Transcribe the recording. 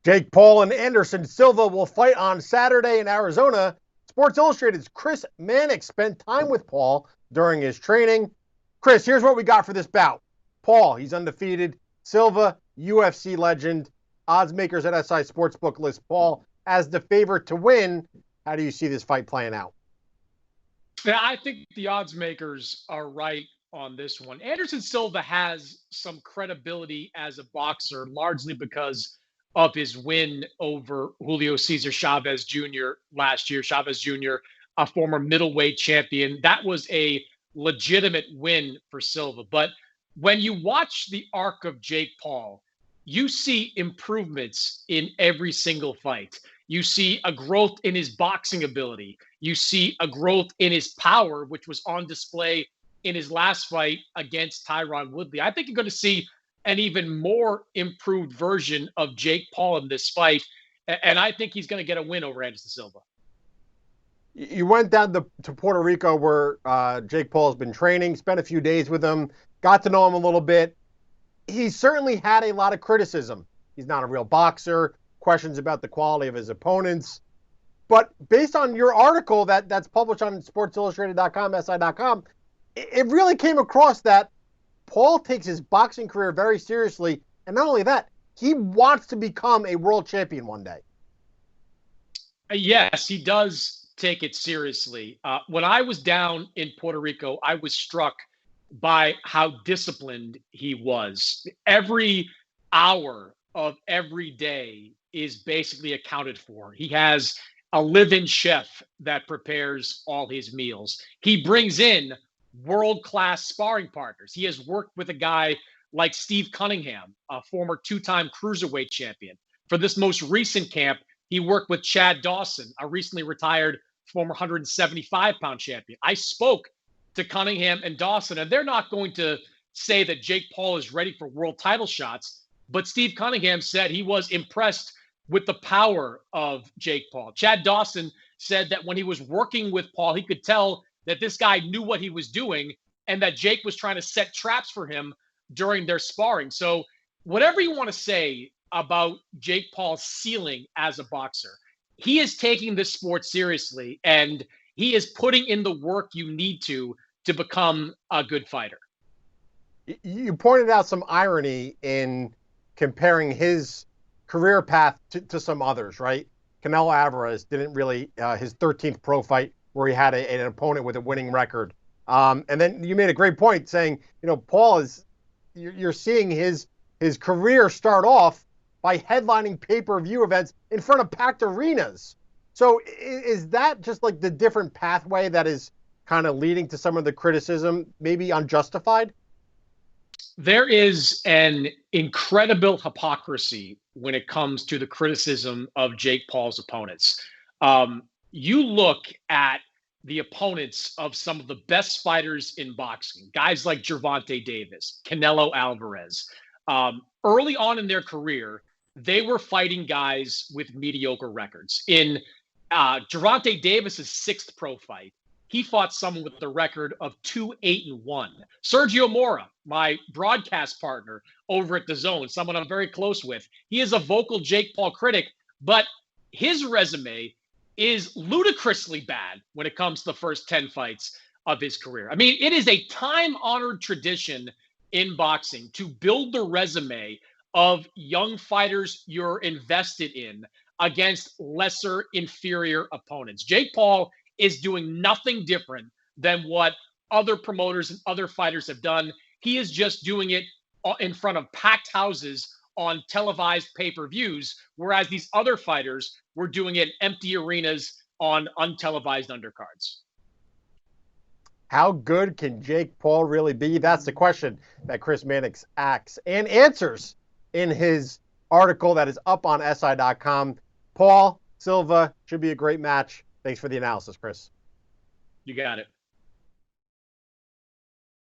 Jake Paul and Anderson Silva will fight on Saturday in Arizona. Sports Illustrated's Chris Mannix spent time with Paul during his training. Chris, here's what we got for this bout. Paul, he's undefeated. Silva, UFC legend. Odds makers at SI Sportsbook list Paul as the favorite to win. How do you see this fight playing out? Yeah, I think the odds makers are right on this one. Anderson Silva has some credibility as a boxer, largely because of his win over Julio Cesar Chavez Jr. last year. Chavez Jr., a former middleweight champion. That was a legitimate win for Silva. But when you watch the arc of Jake Paul, you see improvements in every single fight. You see a growth in his boxing ability. You see a growth in his power, which was on display in his last fight against Tyron Woodley. I think you're going to see an even more improved version of Jake Paul in this fight. And I think he's going to get a win over Anderson Silva. You went down to Puerto Rico where Jake Paul has been training, spent a few days with him, got to know him a little bit. He certainly had a lot of criticism. He's not a real boxer, questions about the quality of his opponents. But based on your article that's published on sportsillustrated.com, si.com, it really came across that Paul takes his boxing career very seriously. And not only that, he wants to become a world champion one day. Yes, he does take it seriously. When I was down in Puerto Rico, I was struck by how disciplined he was. Every hour of every day is basically accounted for. He has a live-in chef that prepares all his meals. He brings in world-class sparring partners. He has worked with a guy like Steve Cunningham, a former two-time cruiserweight champion. For this most recent camp, he worked with Chad Dawson, a recently retired former 175-pound champion. I spoke to Cunningham and Dawson, and they're not going to say that Jake Paul is ready for world title shots, but Steve Cunningham said he was impressed with the power of Jake Paul. Chad Dawson said that when he was working with Paul, he could tell that this guy knew what he was doing and that Jake was trying to set traps for him during their sparring. So whatever you want to say about Jake Paul's ceiling as a boxer, he is taking this sport seriously, and he is putting in the work you need to become a good fighter. You pointed out some irony in comparing his career path to some others, right? Canelo Alvarez didn't really, his 13th pro fight where he had an opponent with a winning record. And then you made a great point saying, Paul you're seeing his career start off by headlining pay-per-view events in front of packed arenas. So is that just like the different pathway that is kind of leading to some of the criticism, maybe unjustified? There is an incredible hypocrisy when it comes to the criticism of Jake Paul's opponents. You look at the opponents of some of the best fighters in boxing, guys like Gervonta Davis, Canelo Alvarez. Early on in their career, they were fighting guys with mediocre records. In Gervonta Davis's sixth pro fight, he fought someone with a record of 2-8-1. Sergio Mora, my broadcast partner over at DAZN, someone I'm very close with, he is a vocal Jake Paul critic, but his resume is ludicrously bad when it comes to the first 10 fights of his career. I mean, it is a time-honored tradition in boxing to build the resume of young fighters you're invested in against lesser, inferior opponents. Jake Paul is doing nothing different than what other promoters and other fighters have done. He is just doing it in front of packed houses on televised pay-per-views, whereas these other fighters were doing it in empty arenas on untelevised undercards. How good can Jake Paul really be? That's the question that Chris Mannix asks and answers in his article that is up on si.com. Paul Silva should be a great match. Thanks for the analysis, Chris. You got it.